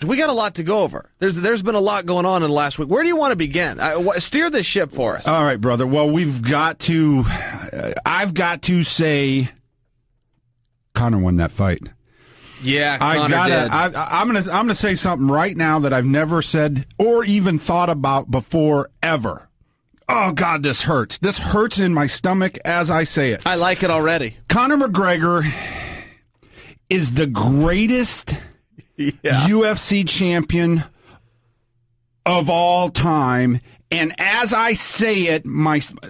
We got a lot to go over. There's been a lot going on in the last week. Where do you want to begin? Steer this ship for us. All right, brother. Well, I've got to say Conor won that fight. Yeah, Conor did. I'm gonna say something right now that I've never said or even thought about before, ever. Oh, God, this hurts. This hurts in my stomach as I say it. I like it already. Conor McGregor is the greatest UFC champion of all time. And as I say it,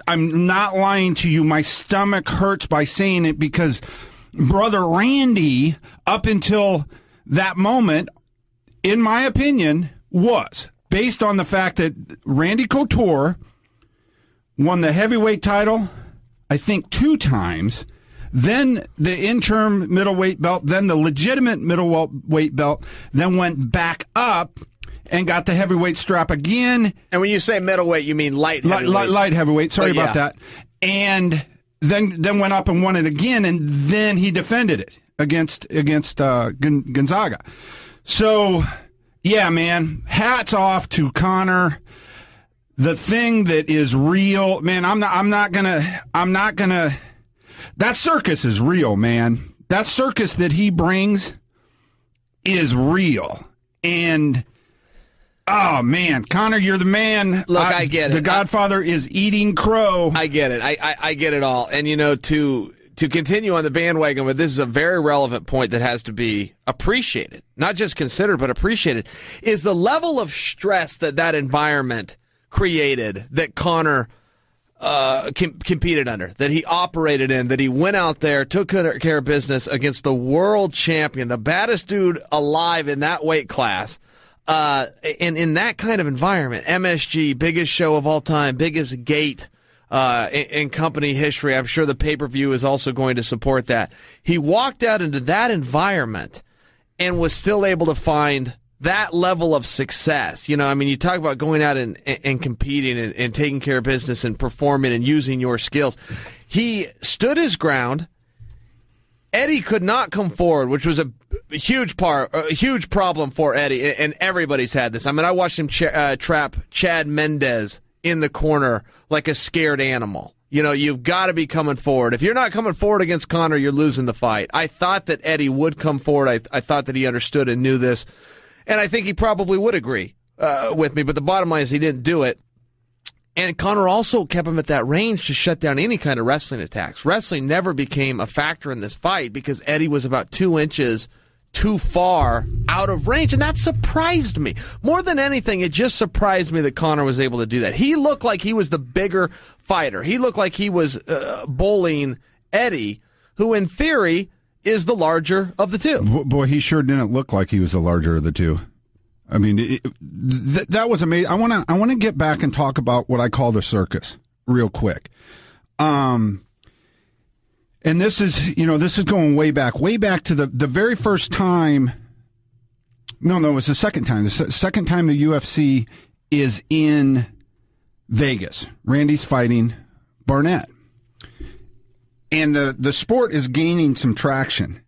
I'm not lying to you, my stomach hurts by saying it because Brother Randy, up until that moment, in my opinion, was based on the fact that Randy Couture won the heavyweight title, I think 2 times, then the interim middleweight belt, then the legitimate middleweight belt, then went back up and got the heavyweight strap again. And when you say middleweight, you mean light heavyweight. Light heavyweight, sorry about that. And then went up and won it again, and then he defended it against Gonzaga. So, yeah, man, hats off to Conor. The thing that is real, man, I'm not gonna, that circus is real, man. That circus that he brings is real. And, oh, man, Conor, you're the man. Look, I get it. The Godfather is eating crow. I get it. I get it all. And, to continue on the bandwagon, but this is a very relevant point that has to be appreciated, not just considered, but appreciated, is the level of stress that environment created, that Conor competed under, that he operated in, that he went out there, took care of business against the world champion, the baddest dude alive in that weight class. And in that kind of environment, MSG, biggest show of all time, biggest gate in company history. I'm sure the pay-per-view is also going to support that. He walked out into that environment and was still able to find that level of success. You talk about going out and competing and taking care of business and performing and using your skills. He stood his ground. Eddie could not come forward, which was a huge problem for Eddie, and everybody's had this. I watched him trap Chad Mendez in the corner like a scared animal. You've got to be coming forward. If you're not coming forward against Conor, you're losing the fight. I thought that Eddie would come forward. I thought that he understood and knew this. And I think he probably would agree with me, but the bottom line is he didn't do it. And Conor also kept him at that range to shut down any kind of wrestling attacks. Wrestling never became a factor in this fight because Eddie was about 2 inches too far out of range, and that surprised me. More than anything, it just surprised me that Conor was able to do that. He looked like he was the bigger fighter. He looked like he was bullying Eddie, who in theory is the larger of the two. Boy, he sure didn't look like he was the larger of the two. That was amazing. I want to get back and talk about what I call the circus real quick. And this is going way back to the very first time. No, it was the second time. The second time the UFC is in Vegas. Randy's fighting Barnett. And the sport is gaining some traction.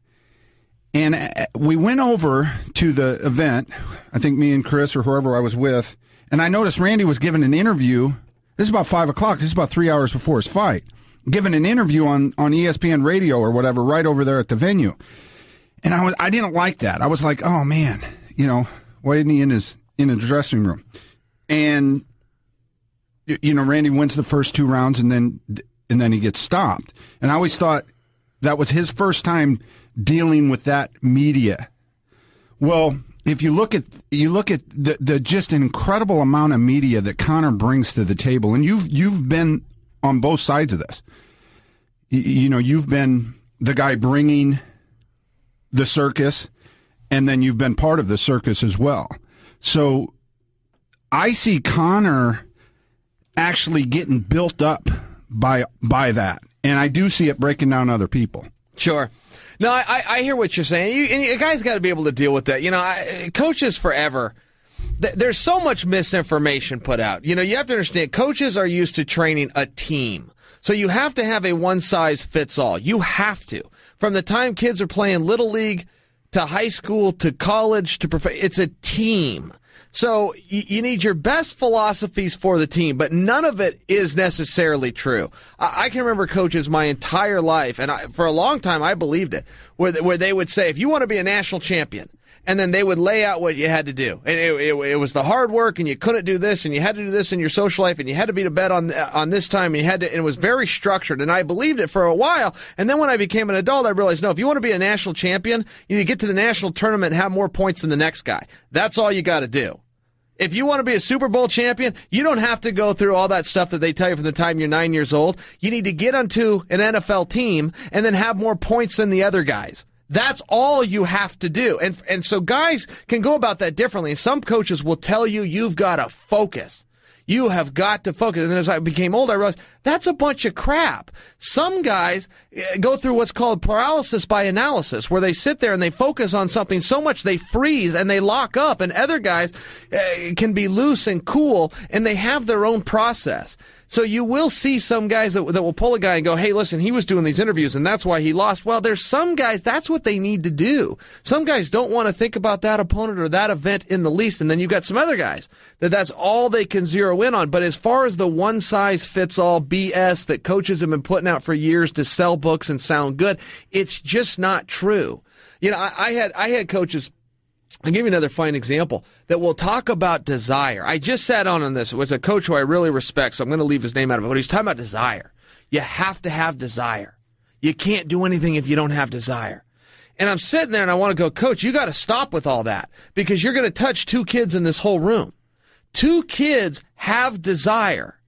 And we went over to the event, I think me and Chris or whoever I was with, and I noticed Randy was giving an interview. This is about 5 o'clock. This is about 3 hours before his fight. Giving an interview on ESPN radio or whatever right over there at the venue. And I didn't like that. I was like, oh, man, why isn't he in his dressing room? And, Randy wins the first 2 rounds and then he gets stopped. And I always thought that was his first time dealing with that media. Well, if you look at the just an incredible amount of media that Conor brings to the table, and you've been on both sides of this. You've been the guy bringing the circus, and then you've been part of the circus as well. So I see Conor actually getting built up by that. And I do see it breaking down other people. Sure. No, I hear what you're saying. And a guy's got to be able to deal with that. Coaches forever, there's so much misinformation put out. You have to understand, coaches are used to training a team. So you have to have a one-size-fits-all. You have to. From the time kids are playing Little League to high school to college to it's a team. So you need your best philosophies for the team, but none of it is necessarily true. I can remember coaches my entire life, and for a long time I believed it, where they would say, if you want to be a national champion, and then they would lay out what you had to do. And it was the hard work, and you couldn't do this, and you had to do this in your social life, and you had to be to bed on this time, and and it was very structured. And I believed it for a while. And then when I became an adult, I realized, no, if you want to be a national champion, you need to get to the national tournament and have more points than the next guy. That's all you got to do. If you want to be a Super Bowl champion, you don't have to go through all that stuff that they tell you from the time you're 9 years old. You need to get onto an NFL team and then have more points than the other guys. That's all you have to do. And so guys can go about that differently. Some coaches will tell you, you've got to focus. You have got to focus. And then as I became older, I realized that's a bunch of crap. Some guys go through what's called paralysis by analysis, where they sit there and they focus on something so much they freeze and they lock up. And other guys can be loose and cool, and they have their own process. So you will see some guys that will pull a guy and go, hey, listen, he was doing these interviews and that's why he lost. Well, there's some guys, that's what they need to do. Some guys don't want to think about that opponent or that event in the least. And then you've got some other guys that's all they can zero in on. But as far as the one-size-fits-all BS that coaches have been putting out for years to sell books and sound good, it's just not true. You know, I had coaches. I'll give you another fine example that will talk about desire. I just sat on this. It was a coach who I really respect, so I'm going to leave his name out of it. But he's talking about desire. You have to have desire. You can't do anything if you don't have desire. And I'm sitting there and I want to go, Coach, you got to stop with all that, because you're going to touch 2 kids in this whole room. 2 kids have desire.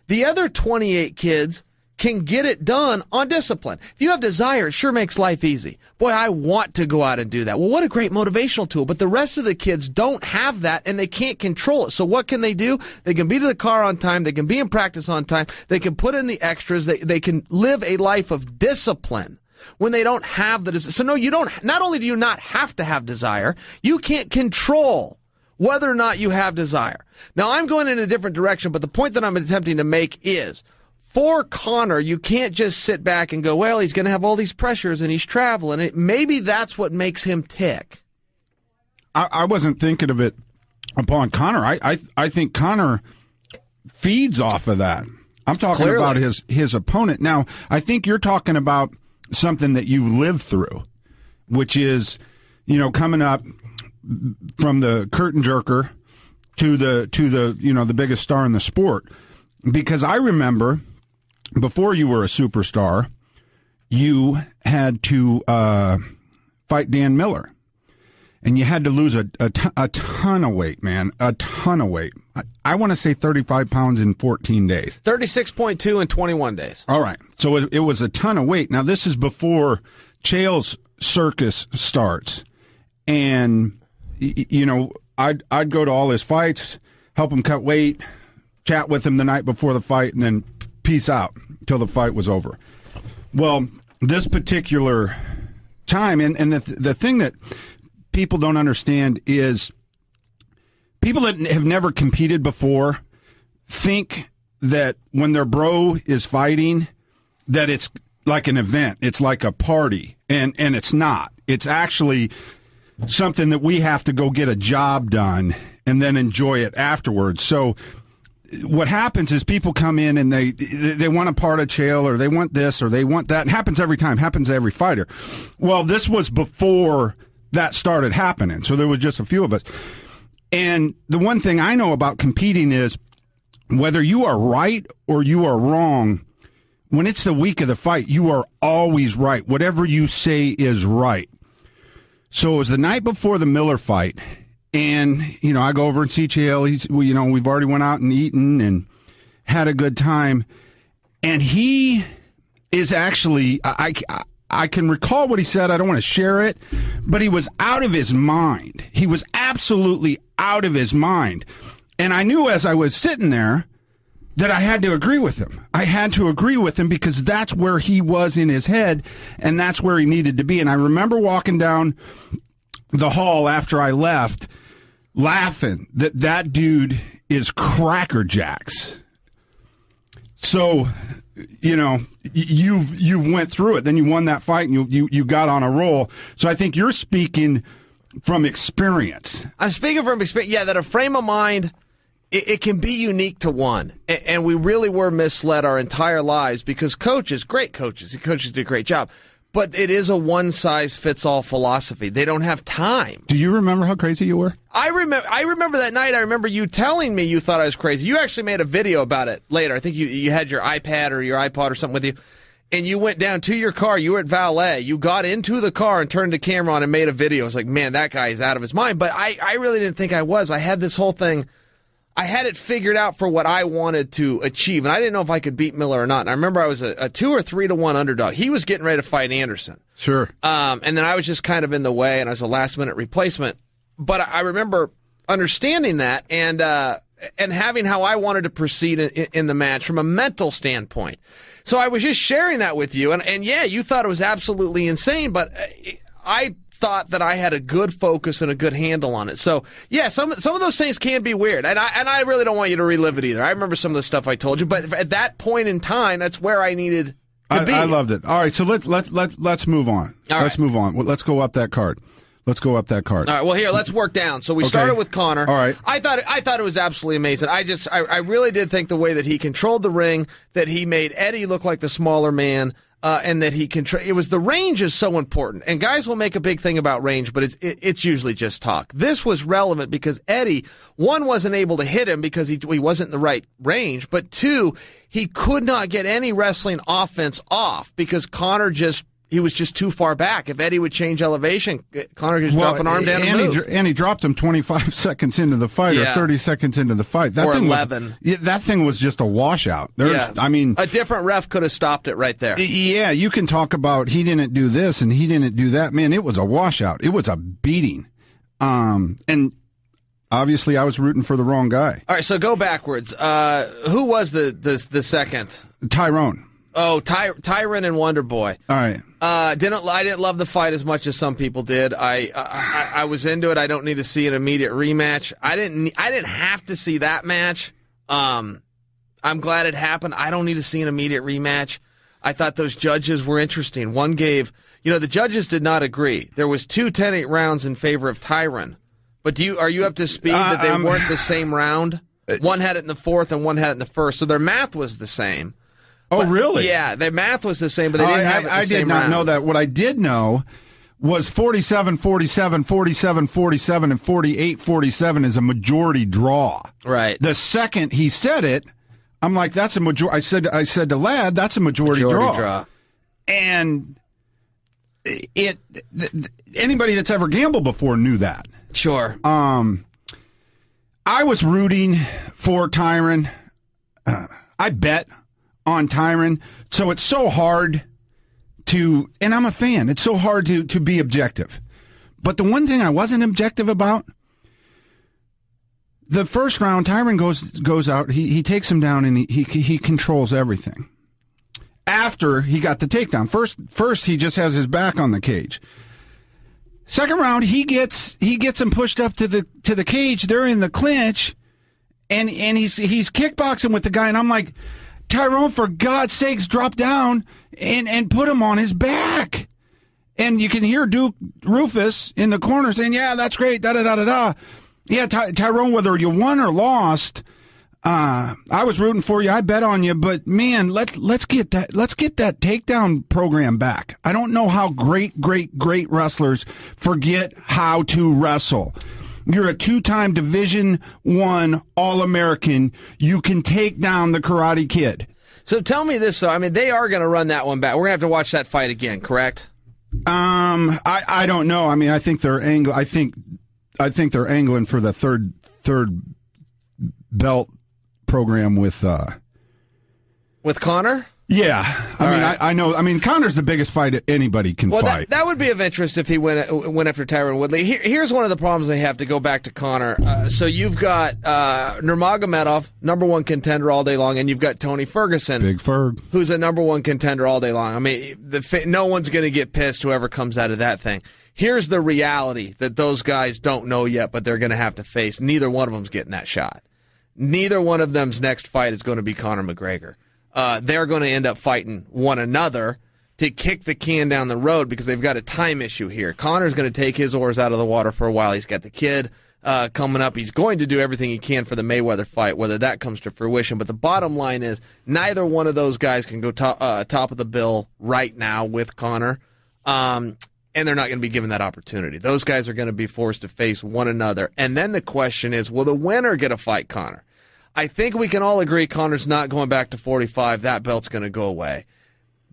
The other 28 kids can get it done on discipline. If you have desire, it sure makes life easy. Boy, I want to go out and do that. Well, what a great motivational tool. But the rest of the kids don't have that, and they can't control it. So what can they do? They can be to the car on time. They can be in practice on time. They can put in the extras. They can live a life of discipline when they don't have the desire. So no, you don't. Not only do you not have to have desire, you can't control whether or not you have desire. Now, I'm going in a different direction, but the point that I'm attempting to make is, for Conor, you can't just sit back and go, well, he's going to have all these pressures and he's traveling. Maybe that's what makes him tick. I wasn't thinking of it upon Conor. I think Conor feeds off of that. I'm talking Clearly about his opponent. Now, I think you're talking about something that you've lived through, which is, you know, coming up from the curtain jerker to the you know, the biggest star in the sport. Because I remember, before you were a superstar, you had to fight Dan Miller. And you had to lose a ton of weight, man. A ton of weight. I want to say 35 pounds in 14 days. 36.2 in 21 days. All right. So it was a ton of weight. Now, this is before Chael's circus starts. And, you know, I'd go to all his fights, help him cut weight, chat with him the night before the fight, and then peace out until the fight was over. Well, this particular time, and the thing that people don't understand is people that have never competed before think that when their bro is fighting, that it's like an event. It's like a party, and it's not. It's actually something that we have to go get a job done and then enjoy it afterwards. So what happens is people come in and they want a part of Chael, or they want this or they want that. It happens every time, happens to every fighter. Well, this was before that started happening, so there was just a few of us. And the one thing I know about competing is whether you are right or you are wrong, when it's the week of the fight, you are always right. Whatever you say is right. So it was the night before the Miller fight, and, you know, I go over and see Chael. You know, we've already went out and eaten and had a good time. And he is actually, I can recall what he said. I don't want to share it, but he was out of his mind. He was absolutely out of his mind. And I knew as I was sitting there that I had to agree with him. I had to agree with him because that's where he was in his head, and that's where he needed to be. And I remember walking down the hall after I left, laughing that dude is Cracker Jacks. So, you've went through it. Then you won that fight, and you got on a roll. So I think you're speaking from experience. I'm speaking from experience. Yeah, that a frame of mind, it can be unique to one. And we really were misled our entire lives because great coaches did a great job. But it is a one-size-fits-all philosophy. They don't have time. Do you remember how crazy you were? I remember that night. I remember you telling me you thought I was crazy. You actually made a video about it later. I think you had your iPad or your iPod or something with you, and you went down to your car. You were at valet. You got into the car and turned the camera on and made a video. I was like, man, that guy is out of his mind. But I really didn't think I was. I had this whole thing. I had it figured out for what I wanted to achieve, and I didn't know if I could beat Miller or not. And I remember I was a 2 or 3 to 1 underdog. He was getting ready to fight Anderson. Sure. And then I was just kind of in the way, and I was a last-minute replacement. But I remember understanding that and having how I wanted to proceed in the match from a mental standpoint. So I was just sharing that with you, and yeah, you thought it was absolutely insane, but I thought that I had a good focus and a good handle on it. So yeah, some of those things can be weird, and I really don't want you to relive it either. I remember some of the stuff I told you, but at that point in time, that's where I needed to be. I loved it. All right, so let's move on. Let's move on. Well, let's go up that card. All right. Well, here, let's work down. So we started with Conor. All right. I thought it was absolutely amazing. I really did think the way that he controlled the ring, that he made Eddie look like the smaller man. And that it was the range is so important. And guys will make a big thing about range, but it's usually just talk. This was relevant because Eddie, one, wasn't able to hit him because he wasn't in the right range, but two, he could not get any wrestling offense off because Conor he was just too far back. If Eddie would change elevation, Conor could just drop an arm down and move. And he dropped him 25 seconds into the fight or 30 seconds into the fight. Or 11. That thing was just a washout. I mean, a different ref could have stopped it right there. Yeah, you can talk about he didn't do this and he didn't do that. Man, it was a washout. It was a beating. And obviously I was rooting for the wrong guy. All right, so go backwards. Who was the second? Tyrone. Oh, Tyron and Wonder Boy. All right. I didn't love the fight as much as some people did. I was into it. I don't need to see an immediate rematch. I didn't have to see that match. I'm glad it happened. I don't need to see an immediate rematch. I thought those judges were interesting. One gave, the judges did not agree. There was 2 10-8 rounds in favor of Tyron. But are you up to speed that they weren't the same round? One had it in the 4th and one had it in the 1st. So their math was the same. Oh, really? Yeah, their math was the same, but they didn't have it the same round. I did not know that. What I did know was 47-47, 47-47, and 48-47 is a majority draw. Right. The second he said it, I'm like, that's a majority. I said to Ladd, that's a majority draw. And anybody that's ever gambled before knew that. Sure. I was rooting for Tyron. I bet on Tyron, so it's so hard to, and I'm a fan, it's so hard to be objective. But the one thing I wasn't objective about, the first round, Tyron goes out, he takes him down, and he controls everything. After he got the takedown, first he just has his back on the cage. Second round, he gets him pushed up to the cage. They're in the clinch, and he's kickboxing with the guy, and I'm like, Tyrone, for God's sakes, drop down and put him on his back. And you can hear Duke Rufus in the corner saying, yeah, that's great, da-da-da-da-da. Yeah, Tyrone, whether you won or lost, I was rooting for you. I bet on you. But, man, let's get that takedown program back. I don't know how great wrestlers forget how to wrestle. You're a 2-time Division I All-American. You can take down the Karate Kid. So tell me this, though. I mean, they are going to run that one back. We're going to have to watch that fight again, correct? I don't know. I mean, I think they're I think they're angling for the third belt program with Conor? Yeah, I know. I mean, Conor's the biggest fight anybody can fight. That would be of interest if he went after Tyron Woodley. Here's one of the problems they have, to go back to Conor. So you've got Nurmagomedov, number 1 contender all day long, and you've got Tony Ferguson, Big Ferg, who's a number 1 contender all day long. I mean, no one's going to get pissed, whoever comes out of that thing. Here's the reality that those guys don't know yet, but they're going to have to face. Neither one of them's getting that shot. Neither one of them's next fight is going to be Conor McGregor. they're going to end up fighting one another to kick the can down the road because they've got a time issue here. Conor's going to take his oars out of the water for a while. He's got the kid coming up. He's going to do everything he can for the Mayweather fight, whether that comes to fruition. But the bottom line is neither one of those guys can go top of the bill right now with Conor, and they're not going to be given that opportunity. Those guys are going to be forced to face one another. And then the question is, will the winner get a fight Conor? I think we can all agree Conor's not going back to 45. That belt's going to go away.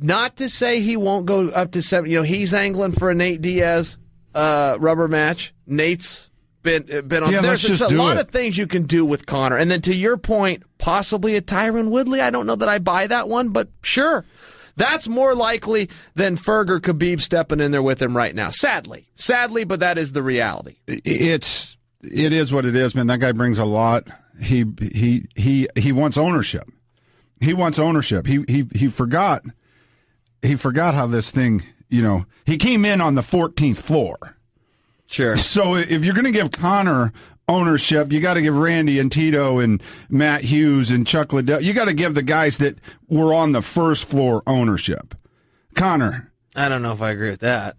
Not to say he won't go up to 7. He's angling for a Nate Diaz rubber match. Nate's been on. Yeah, There's a lot of things you can do with Conor. And then to your point, possibly a Tyron Woodley. I don't know that I buy that one, but sure. That's more likely than Ferg or Khabib stepping in there with him right now. Sadly, but that is the reality. It is what it is, man. That guy brings a lot. He wants ownership. He wants ownership. He forgot how this thing, he came in on the 14th floor. Sure. So if you're going to give Conor ownership, you got to give Randy and Tito and Matt Hughes and Chuck Liddell. You got to give the guys that were on the first floor ownership. Conor. I don't know if I agree with that.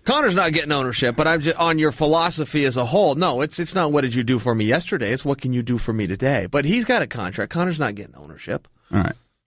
Conor's not getting ownership, but I'm just on your philosophy as a whole. No, it's not what did you do for me yesterday. It's what can you do for me today. But he's got a contract. Conor's not getting ownership. All right.